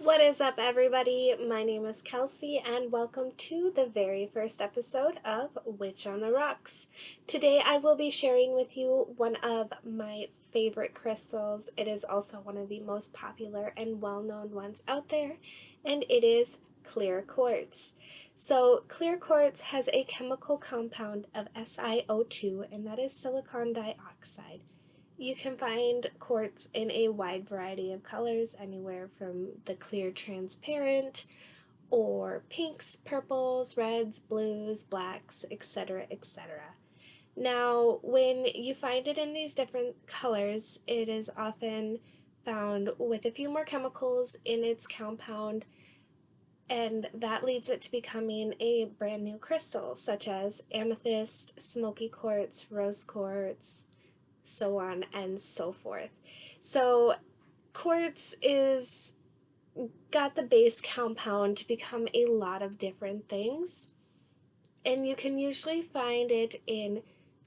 What is up, everybody? My name is Kelsey, and welcome to the very first episode of Witch on the Rocks. Today, I will be sharing with you one of my favorite crystals. It is also one of the most popular and well-known ones out there, and it is clear quartz. So, clear quartz has a chemical compound of SiO2, and that is silicon dioxide. You can find quartz in a wide variety of colors, anywhere from the clear transparent, or pinks, purples, reds, blues, blacks, etc., etc. Now, when you find it in these different colors, it is often found with a few more chemicals in its compound, and that leads it to becoming a brand new crystal, such as amethyst, smoky quartz, rose quartz, so on and so forth. So quartz is got the base compound to become a lot of different things, and you can usually find it in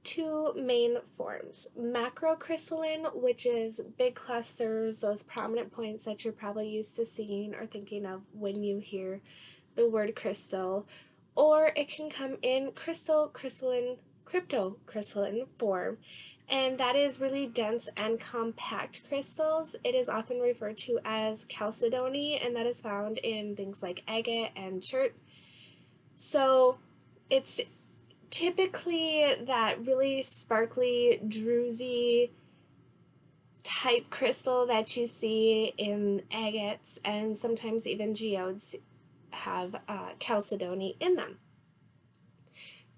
two main forms: macrocrystalline, which is big clusters, those prominent points that you're probably used to seeing or thinking of when you hear the word crystal, or it can come in crystalline, cryptocrystalline form, and that is really dense and compact crystals. It is often referred to as chalcedony, and that is found in things like agate and chert. So it's typically that really sparkly, druzy type crystal that you see in agates, and sometimes even geodes have chalcedony in them.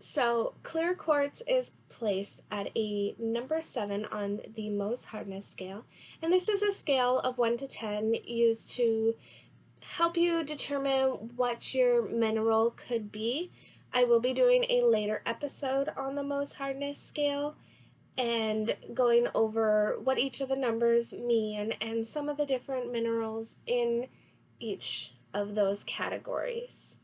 So clear quartz is placed at a number 7 on the Mohs hardness scale, and this is a scale of 1 to 10 used to help you determine what your mineral could be. I will be doing a later episode on the Mohs hardness scale and going over what each of the numbers mean and some of the different minerals in each of those categories.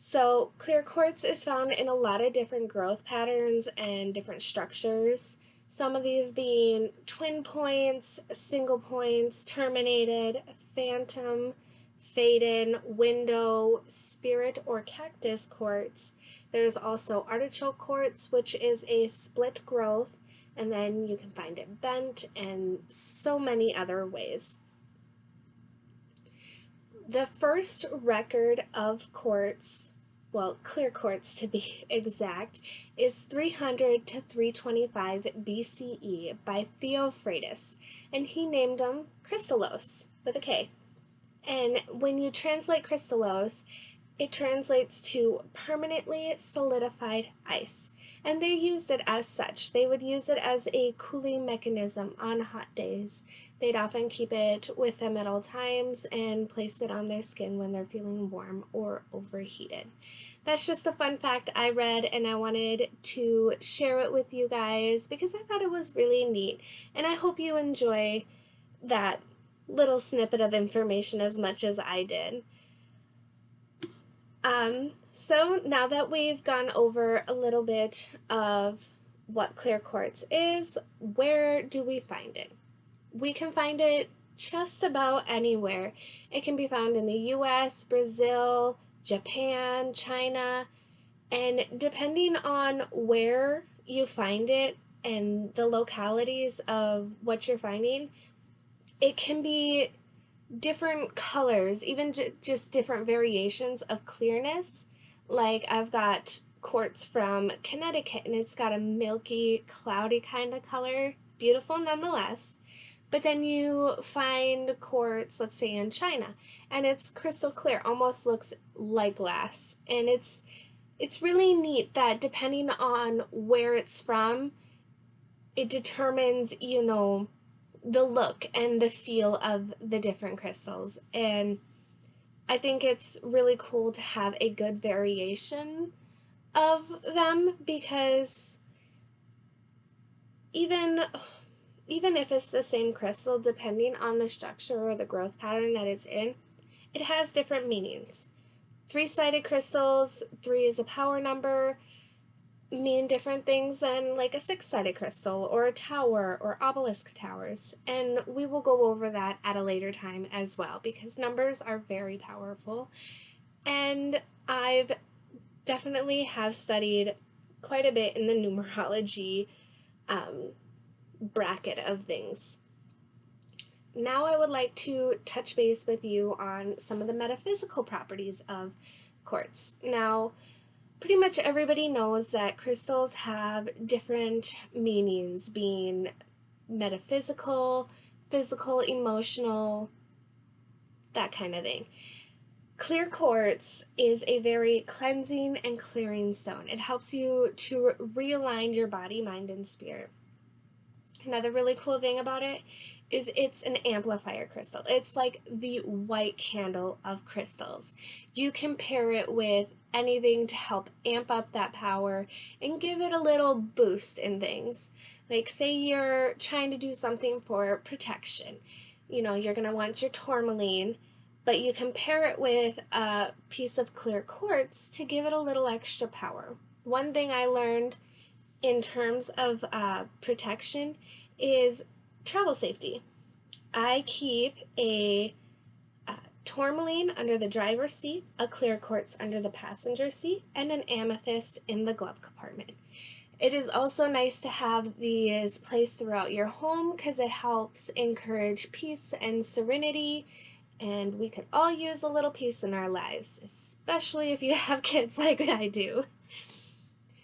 So clear quartz is found in a lot of different growth patterns and different structures, some of these being twin points, single points, terminated, phantom, fade-in, window, spirit, or cactus quartz. There's also artichoke quartz, which is a split growth, and then you can find it bent and so many other ways. The first record of quartz, well, clear quartz to be exact, is 300 to 325 BCE by Theophrastus, and he named them crystallos with a K. And when you translate crystallos, it translates to permanently solidified ice. And they used it as such. They would use it as a cooling mechanism on hot days. They'd often keep it with them at all times and place it on their skin when they're feeling warm or overheated. That's just a fun fact I read, and I wanted to share it with you guys because I thought it was really neat. And I hope you enjoy that little snippet of information as much as I did. So now that we've gone over a little bit of what clear quartz is, where do we find it? We can find it just about anywhere. It can be found in the US, Brazil, Japan, China, and depending on where you find it and the localities of what you're finding, it can be different colors, even just different variations of clearness. Like I've got quartz from Connecticut, and it's got a milky, cloudy kind of color, beautiful nonetheless. But then you find quartz, let's say in China, and it's crystal clear, almost looks like glass. And it's really neat that depending on where it's from, it determines, the look and the feel of the different crystals. And I think it's really cool to have a good variation of them, because even if it's the same crystal, depending on the structure or the growth pattern that it's in, it has different meanings. 3-sided crystals, 3 is a power number. mean different things than like a six-sided crystal or a tower or obelisk towers. And we will go over that at a later time as well, because numbers are very powerful. And I've definitely have studied quite a bit in the numerology bracket of things. Now I would like to touch base with you on some of the metaphysical properties of quartz. Now, pretty much everybody knows that crystals have different meanings, being metaphysical, physical, emotional, that kind of thing. Clear quartz is a very cleansing and clearing stone. It helps you to realign your body, mind, and spirit. Another really cool thing about it is it's an amplifier crystal. It's like the white candle of crystals. You can pair it with anything to help amp up that power and give it a little boost in things. Like, say you're trying to do something for protection. You're going to want your tourmaline, but you can pair it with a piece of clear quartz to give it a little extra power. One thing I learned in terms of protection is travel safety. I keep a tourmaline under the driver's seat, a clear quartz under the passenger seat, and an amethyst in the glove compartment. It is also nice to have these placed throughout your home because it helps encourage peace and serenity, and we could all use a little peace in our lives, especially if you have kids like I do.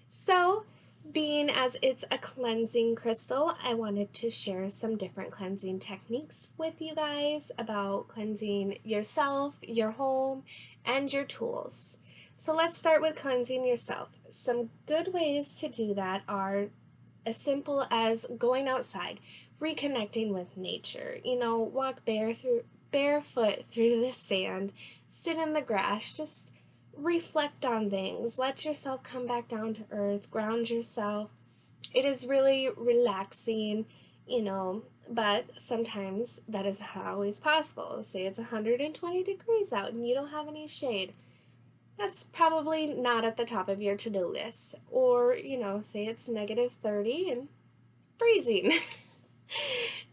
So, being as it's a cleansing crystal, I wanted to share some different cleansing techniques with you guys about cleansing yourself, your home, and your tools. So let's start with cleansing yourself. Some good ways to do that are as simple as going outside, reconnecting with nature. Walk barefoot through the sand, sit in the grass, just reflect on things, let yourself come back down to earth, ground yourself. It is really relaxing, but sometimes that is not always possible. Say it's 120 degrees out and you don't have any shade. That's probably not at the top of your to-do list. Or, say it's -30 and freezing.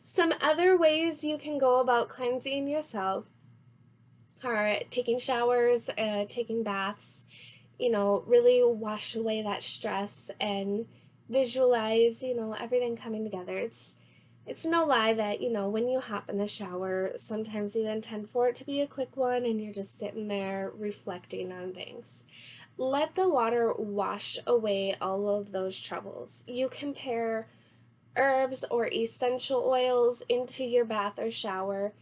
Some other ways you can go about cleansing yourself are taking showers, taking baths, really wash away that stress and visualize, everything coming together. It's no lie that, when you hop in the shower, sometimes you intend for it to be a quick one and you're just sitting there reflecting on things. Let the water wash away all of those troubles. You can pair herbs or essential oils into your bath or shower.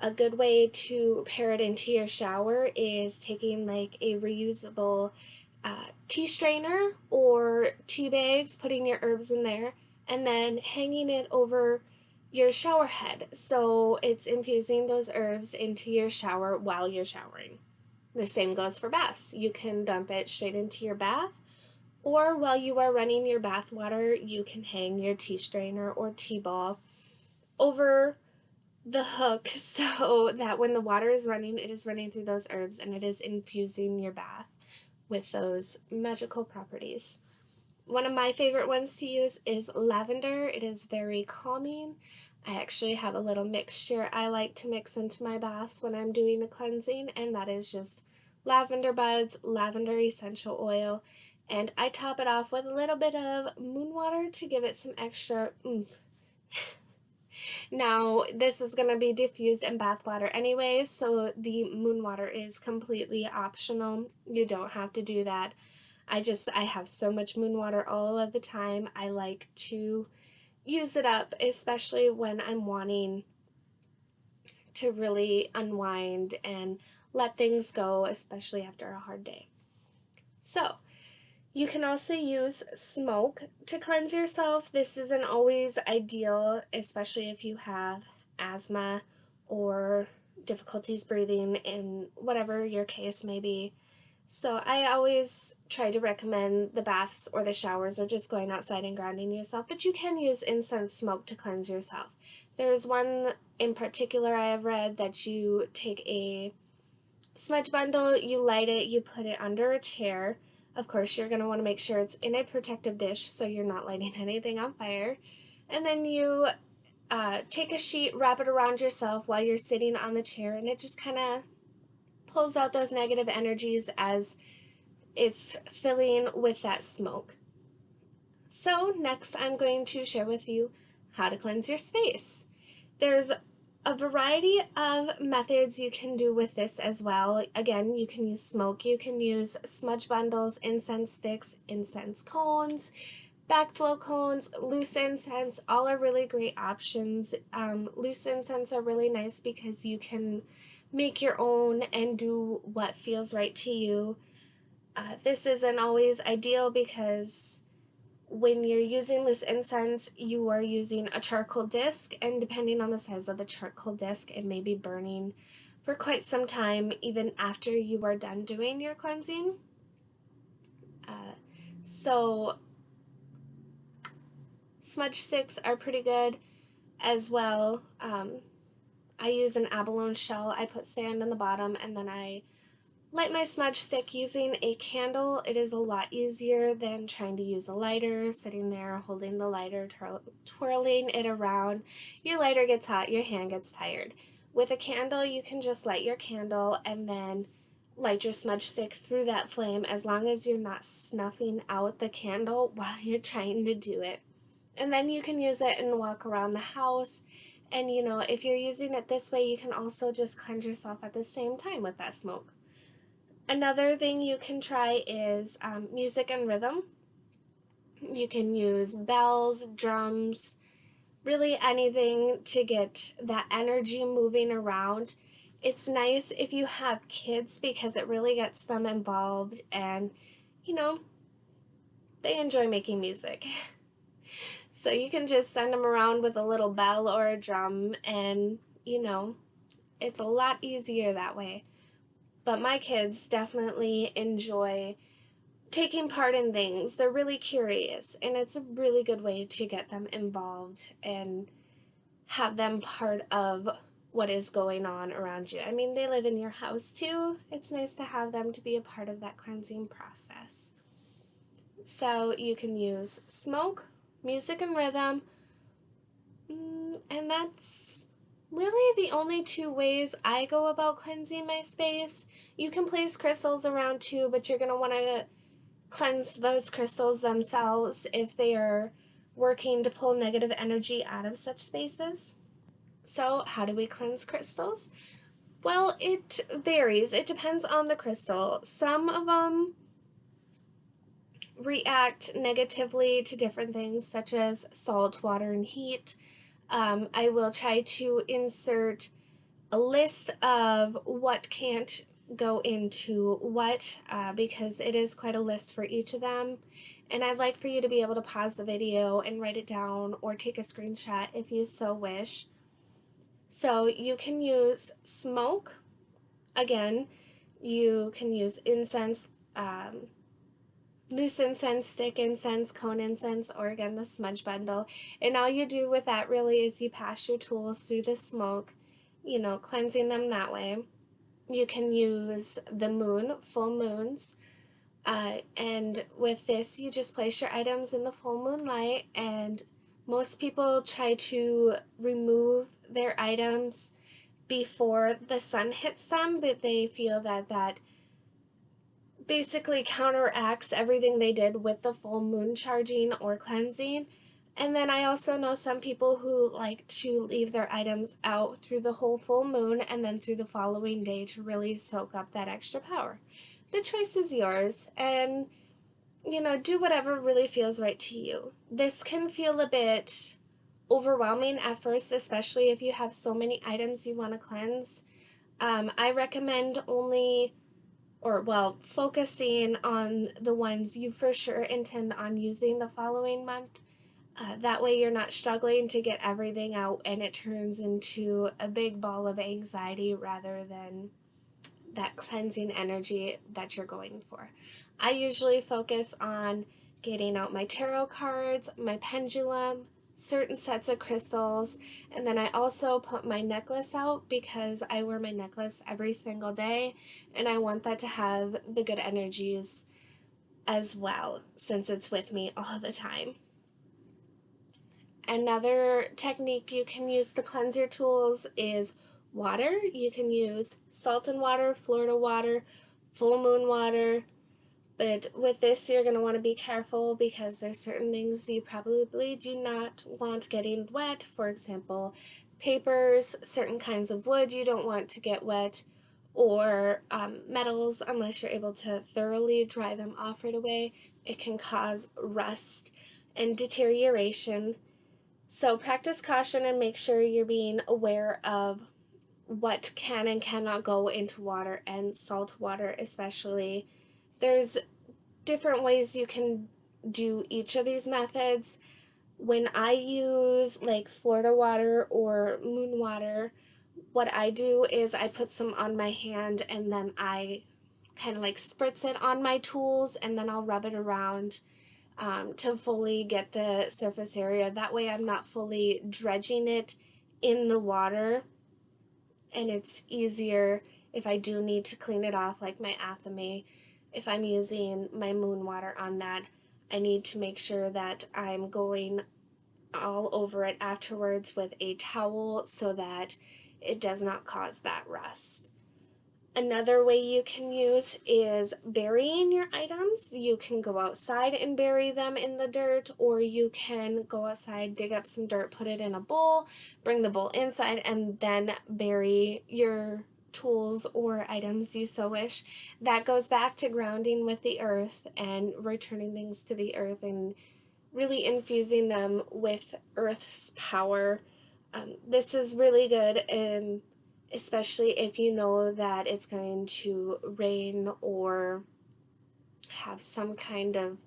A good way to pair it into your shower is taking like a reusable tea strainer or tea bags, putting your herbs in there, and then hanging it over your shower head so it's infusing those herbs into your shower while you're showering. The same goes for baths. You can dump it straight into your bath, or while you are running your bath water, you can hang your tea strainer or tea ball over the hook so that when the water is running, it is running through those herbs and it is infusing your bath with those magical properties. One of my favorite ones to use is lavender. It is very calming. I actually have a little mixture I like to mix into my baths when I'm doing a cleansing, and that is just lavender buds, lavender essential oil, and I top it off with a little bit of moon water to give it some extra oomph. Now, this is going to be diffused in bath water anyway, so the moon water is completely optional. You don't have to do that. I have so much moon water all of the time. I like to use it up, especially when I'm wanting to really unwind and let things go, especially after a hard day. So, you can also use smoke to cleanse yourself. This isn't always ideal, especially if you have asthma or difficulties breathing, in whatever your case may be. So I always try to recommend the baths or the showers or just going outside and grounding yourself, but you can use incense smoke to cleanse yourself. There's one in particular I have read that you take a smudge bundle, you light it, you put it under a chair, Of course, you're going to want to make sure it's in a protective dish so you're not lighting anything on fire. And then you take a sheet, wrap it around yourself while you're sitting on the chair, and it just kind of pulls out those negative energies as it's filling with that smoke. So next I'm going to share with you how to cleanse your space. There's a variety of methods you can do with this as well. Again, you can use smoke, you can use smudge bundles, incense sticks, incense cones, backflow cones, loose incense, all are really great options. Loose incense are really nice because you can make your own and do what feels right to you. This isn't always ideal because when you're using loose incense, you are using a charcoal disc, and depending on the size of the charcoal disc, it may be burning for quite some time even after you are done doing your cleansing. So smudge sticks are pretty good as well. I use an abalone shell. I put sand in the bottom and then I light my smudge stick using a candle. It is a lot easier than trying to use a lighter, sitting there holding the lighter, twirling it around. Your lighter gets hot, your hand gets tired. With a candle, you can just light your candle and then light your smudge stick through that flame as long as you're not snuffing out the candle while you're trying to do it. And then you can use it and walk around the house. And if you're using it this way, you can also just cleanse yourself at the same time with that smoke. Another thing you can try is music and rhythm. You can use bells, drums, really anything to get that energy moving around. It's nice if you have kids because it really gets them involved and, they enjoy making music. So you can just send them around with a little bell or a drum and, it's a lot easier that way. But my kids definitely enjoy taking part in things. They're really curious, and it's a really good way to get them involved and have them part of what is going on around you. I mean, they live in your house too. It's nice to have them to be a part of that cleansing process. So you can use smoke, music and rhythm, and that's really the only two ways I go about cleansing my space. You can place crystals around too, but you're going to want to cleanse those crystals themselves if they are working to pull negative energy out of such spaces. So how do we cleanse crystals? Well, it varies. It depends on the crystal. Some of them react negatively to different things such as salt, water, and heat. I will try to insert a list of what can't go into what because it is quite a list for each of them. And I'd like for you to be able to pause the video and write it down or take a screenshot if you so wish. So you can use smoke. Again, you can incense, loose incense, stick incense, cone incense, or again the smudge bundle. And all you do with that really is you pass your tools through the smoke, cleansing them that way. You can use the moon, full moons, and with this you just place your items in the full moon light, and most people try to remove their items before the sun hits them, but they feel that basically counteracts everything they did with the full moon charging or cleansing. And then I also know some people who like to leave their items out through the whole full moon and then through the following day to really soak up that extra power. The choice is yours, and do whatever really feels right to you. This can feel a bit overwhelming at first, especially if you have so many items you want to cleanse. I recommend focusing on the ones you for sure intend on using the following month. That way you're not struggling to get everything out and it turns into a big ball of anxiety rather than that cleansing energy that you're going for. I usually focus on getting out my tarot cards, my pendulum, certain sets of crystals, and then I also put my necklace out because I wear my necklace every single day and I want that to have the good energies as well, since it's with me all the time. Another technique you can use to cleanse your tools is water. You can use salt and water, Florida water, full moon water. But with this, you're going to want to be careful because there's certain things you probably do not want getting wet. For example, papers, certain kinds of wood you don't want to get wet, or metals, unless you're able to thoroughly dry them off right away. It can cause rust and deterioration. So practice caution and make sure you're being aware of what can and cannot go into water, and salt water especially. There's different ways you can do each of these methods. When I use like Florida water or moon water, what I do is I put some on my hand and then I kind of like spritz it on my tools, and then I'll rub it around to fully get the surface area. That way I'm not fully dredging it in the water, and it's easier if I do need to clean it off, like my athame. If I'm using my moon water on that, I need to make sure that I'm going all over it afterwards with a towel so that it does not cause that rust. Another way you can use is burying your items. You can go outside and bury them in the dirt, or you can go outside, dig up some dirt, put it in a bowl, bring the bowl inside, and then bury your tools or items you so wish. That goes back to grounding with the earth and returning things to the earth and really infusing them with earth's power. This is really good, especially if you know that it's going to rain or have some kind of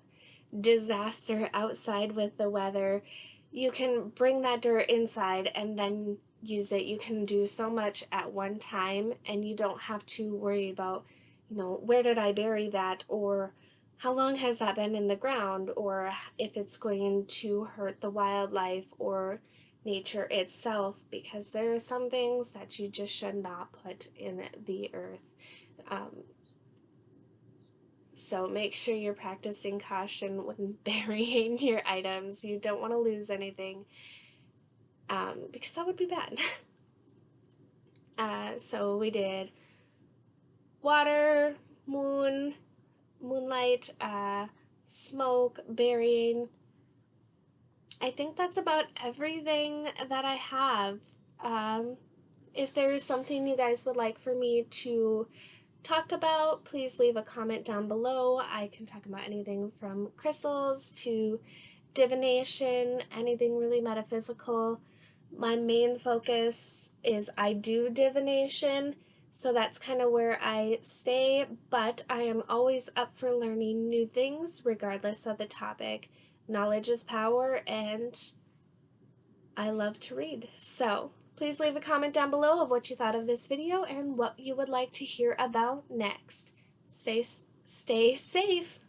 disaster outside with the weather. You can bring that dirt inside and then use it. You can do so much at one time, and you don't have to worry about, where did I bury that, or how long has that been in the ground, or if it's going to hurt the wildlife or nature itself, because there are some things that you just should not put in the earth. So make sure you're practicing caution when burying your items. You don't want to lose anything, because that would be bad. So we did water, moonlight, smoke, burying. I think that's about everything that I have. If there's something you guys would like for me to talk about, please leave a comment down below. I can talk about anything from crystals to divination, anything really metaphysical. My main focus is I do divination, so that's kind of where I stay, but I am always up for learning new things regardless of the topic. Knowledge is power, and I love to read. So please leave a comment down below of what you thought of this video and what you would like to hear about next. Stay safe.